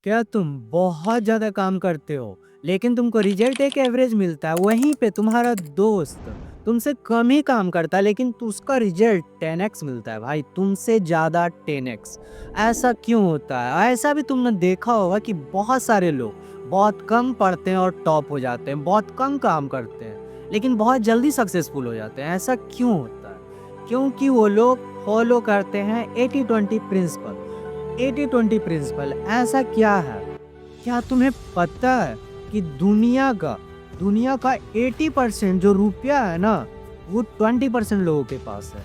क्या तुम बहुत ज़्यादा काम करते हो, लेकिन तुमको रिजल्ट एक एवरेज मिलता है? वहीं पे तुम्हारा दोस्त तुमसे कम ही काम करता है, लेकिन उसका रिजल्ट 10x मिलता है भाई, तुमसे ज़्यादा 10x। ऐसा क्यों होता है? ऐसा भी तुमने देखा होगा कि बहुत सारे लोग बहुत कम पढ़ते हैं और टॉप हो जाते हैं, बहुत कम काम करते हैं, लेकिन बहुत जल्दी सक्सेसफुल हो जाते हैं। ऐसा क्यों होता है? क्योंकि वो लोग फॉलो करते हैं 80-20 प्रिंसिपल। 80-20 प्रिंसिपल ऐसा क्या है? क्या तुम्हें पता है कि दुनिया का 80% जो रुपया है ना, वो 20% लोगों के पास है।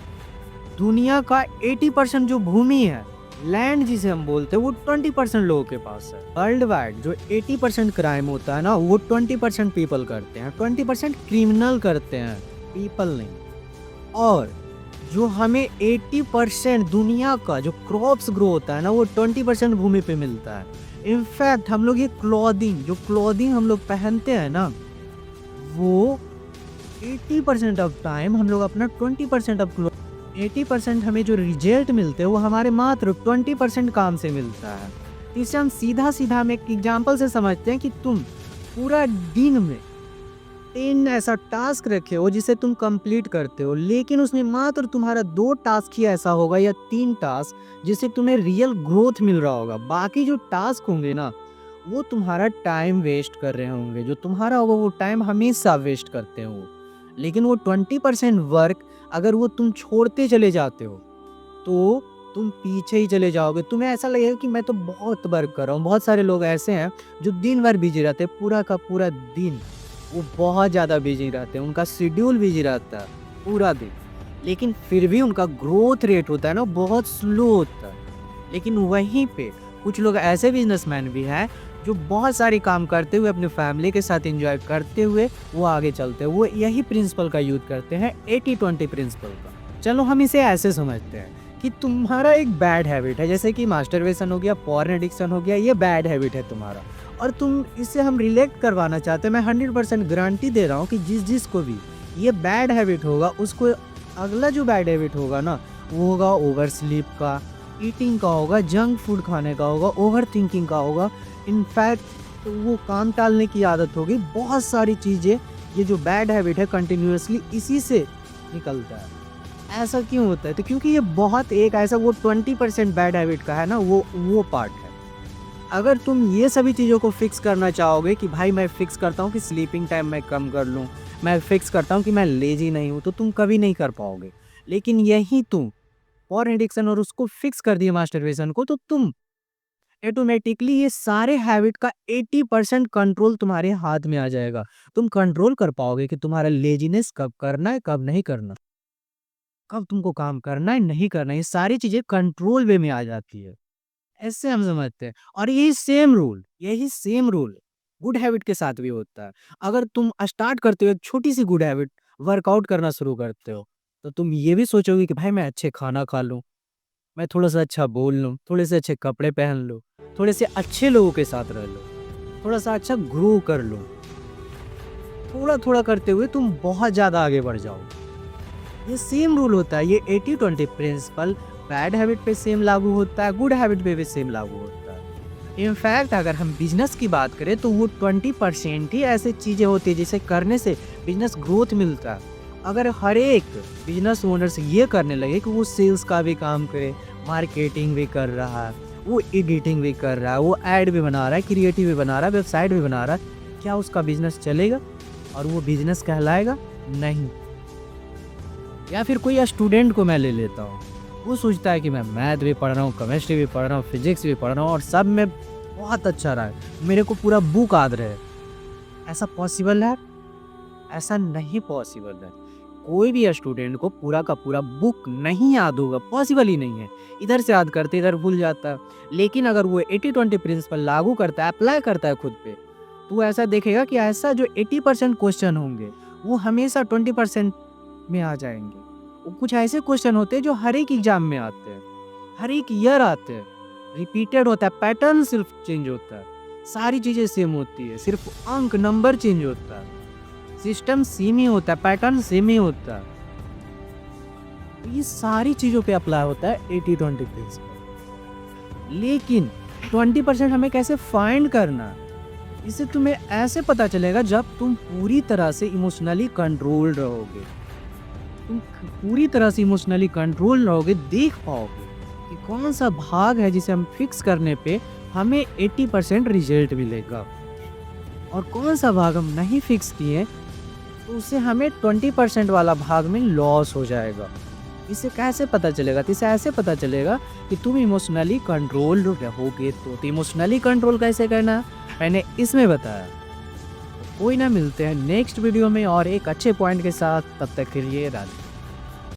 दुनिया का 80% जो भूमि है, लैंड जिसे हम बोलते हैं, वो 20% लोगों के पास है। वर्ल्ड वाइड जो 80% क्राइम होता है ना, वो 20% पीपल करते हैं, 20% क्रिमिनल करते हैं, पीपल नहीं। और जो हमें 80% दुनिया का जो क्रॉप्स ग्रो होता है ना, वो 20% भूमि पे मिलता है। इनफैक्ट हम लोग ये क्लॉथिंग हम लोग पहनते हैं ना, वो 80% ऑफ टाइम हम लोग अपना 20% ऑफ 80% हमें जो रिजल्ट मिलते हैं वो हमारे मात्र 20% काम से मिलता है। तो इससे हम सीधा सीधा हम एक एग्जाम्पल से समझते हैं कि तुम पूरा दिन में 3 ऐसा टास्क रखे हो जिसे तुम कंप्लीट करते हो, लेकिन उसमें मात्र तुम्हारा 2 टास्क ही ऐसा होगा या 3 टास्क जिससे तुम्हें रियल ग्रोथ मिल रहा होगा। बाकी जो टास्क होंगे ना, वो तुम्हारा टाइम वेस्ट कर रहे होंगे। जो तुम्हारा होगा वो टाइम हमेशा वेस्ट करते हैं वो। लेकिन वो 20% वर्क अगर वो तुम छोड़ते चले जाते हो, तो तुम पीछे ही चले जाओगे। तुम्हें ऐसा लगेगा कि मैं तो बहुत वर्क कर रहा हूँ। बहुत सारे लोग ऐसे हैं जो दिन भर बिजी रहते हैं, पूरा का पूरा दिन वो बहुत ज़्यादा बिजी रहते हैं, उनका शेड्यूल बिजी रहता है पूरा दिन, लेकिन फिर भी उनका ग्रोथ रेट होता है ना, बहुत स्लो होता है। लेकिन वहीं पे कुछ लोग ऐसे बिजनेसमैन भी हैं जो बहुत सारे काम करते हुए अपने फैमिली के साथ एंजॉय करते हुए वो आगे चलते हैं। वो यही प्रिंसिपल का यूज करते हैं, 80-20 प्रिंसिपल का। चलो हम इसे ऐसे समझते हैं कि तुम्हारा एक बैड हैबिट है, जैसे कि मास्टरबेशन हो गया, पॉर्न एडिक्शन हो गया, ये बैड हैबिट है तुम्हारा, और तुम इससे हम रिलेट करवाना चाहते हैं। मैं 100% गारंटी दे रहा हूँ कि जिसको भी ये बैड हैबिट होगा, उसको अगला जो बैड हैबिट होगा ना, वो होगा ओवर स्लीप का, ईटिंग का होगा, जंक फूड खाने का होगा, ओवर थिंकिंग का होगा। इनफैक्ट तो वो काम टालने की आदत होगी। बहुत सारी चीज़ें, ये जो बैड हैबिट है कंटिन्यूअसली इसी से निकलता है। ऐसा क्यों होता है? तो क्योंकि ये बहुत एक ऐसा वो 20% बैड हैबिट का है ना, वो पार्ट है। अगर तुम ये सभी चीज़ों को फिक्स करना चाहोगे कि भाई मैं फिक्स करता हूँ कि स्लीपिंग टाइम मैं कम कर लूँ, मैं फिक्स करता हूँ कि मैं लेज़ी नहीं हूँ, तो तुम कभी नहीं कर पाओगे। लेकिन यही तुम पॉर्न एडिक्शन और उसको फिक्स कर दिए मास्टरबेशन को, तो तुम ऑटोमेटिकली ये सारे हैबिट का 80% कंट्रोल तुम्हारे हाथ में आ जाएगा। तुम कंट्रोल कर पाओगे कि तुम्हारा लेज़ीनेस कब करना है, कब नहीं करना। कब तुमको काम करना है, नहीं करना है, ये सारी चीज़ें कंट्रोल वे में आ जाती है। ऐसे हम समझते हैं। और यही सेम रूल गुड हैबिट के साथ भी होता है। अगर तुम स्टार्ट करते हो एक छोटी-सी गुड हैबिट, वर्कआउट करना शुरू करते हो, तो तुम ये भी सोचोगे कि भाई मैं अच्छे खाना खा लूँ, मैं थोड़ा-सा अच्छा बोल लूँ, थोड़े से अच्छे कपड़े पहन लूँ, थोड़े से अच्छे लोगों के साथ रह लूँ, थोड़ा-सा अच्छा ग्रो कर लूँ। थोड़ा-थोड़ा करते हुए तुम बहुत ज़्यादा आगे बढ़ जाओगे। ये सेम रूल होता है, ये 80-20 प्रिंसिपल बैड हैबिट पे सेम लागू होता है, गुड हैबिट पे भी सेम लागू होता है। इनफैक्ट अगर हम बिजनेस की बात करें तो वो 20% ही ऐसी चीज़ें होती है जिसे करने से बिजनेस ग्रोथ मिलता है। अगर हर एक बिजनेस ओनर से ये करने लगे कि वो सेल्स का भी काम करे, मार्केटिंग भी कर रहा है, वो एडिटिंग भी कर रहा है, वो ऐड भी बना रहा है, क्रिएटिव भी बना रहा है, वेबसाइट भी बना रहा है, क्या उसका बिजनेस चलेगा और वो बिजनेस कहलाएगा? नहीं। या फिर कोई स्टूडेंट को मैं ले लेता हूँ, वो सोचता है कि मैं मैथ भी पढ़ रहा हूँ, केमिस्ट्री भी पढ़ रहा हूँ, फिजिक्स भी पढ़ रहा हूँ और सब में बहुत अच्छा रहा है, मेरे को पूरा बुक याद रहे। ऐसा पॉसिबल है? ऐसा नहीं पॉसिबल है। कोई भी स्टूडेंट को पूरा का पूरा बुक नहीं याद होगा, पॉसिबल ही नहीं है। इधर से याद करते इधर भूल जाता है। लेकिन अगर वो 80-20 प्रिंसिपल लागू करता है, अप्लाई करता है खुद पे, तो ऐसा देखेगा कि ऐसा जो 80% क्वेश्चन होंगे, वो हमेशा 20% में आ जाएँगे। वो कुछ ऐसे क्वेश्चन होते हैं जो हर एक एग्ज़ाम में आते हैं, हर एक ईयर आते हैं, रिपीटेड होता है, पैटर्न सिर्फ़ चेंज होता है, सारी चीज़ें सेम होती है, सिर्फ़ अंक नंबर चेंज होता है, सिस्टम सेम ही होता है, पैटर्न सेम ही होता है। तो ये सारी चीज़ों पे अप्लाई होता है 80-20 प्रिंसिपल। लेकिन 20% हमें कैसे फाइंड करना, इससे तुम्हें ऐसे पता चलेगा जब तुम पूरी तरह से इमोशनली कंट्रोल रहोगे। तुम पूरी तरह से इमोशनली कंट्रोल रहोगे, देख पाओगे कि कौन सा भाग है जिसे हम फिक्स करने पे हमें 80% रिजल्ट मिलेगा, और कौन सा भाग हम नहीं फिक्स किए तो उससे हमें 20% वाला भाग में लॉस हो जाएगा। इससे कैसे पता चलेगा? तो इससे ऐसे पता चलेगा कि तुम इमोशनली कंट्रोल रहोगे। तो इमोशनली कंट्रोल कैसे करना मैंने इसमें बताया। कोई ना, मिलते हैं नेक्स्ट वीडियो में और एक अच्छे पॉइंट के साथ। तब तक के लिए राधे।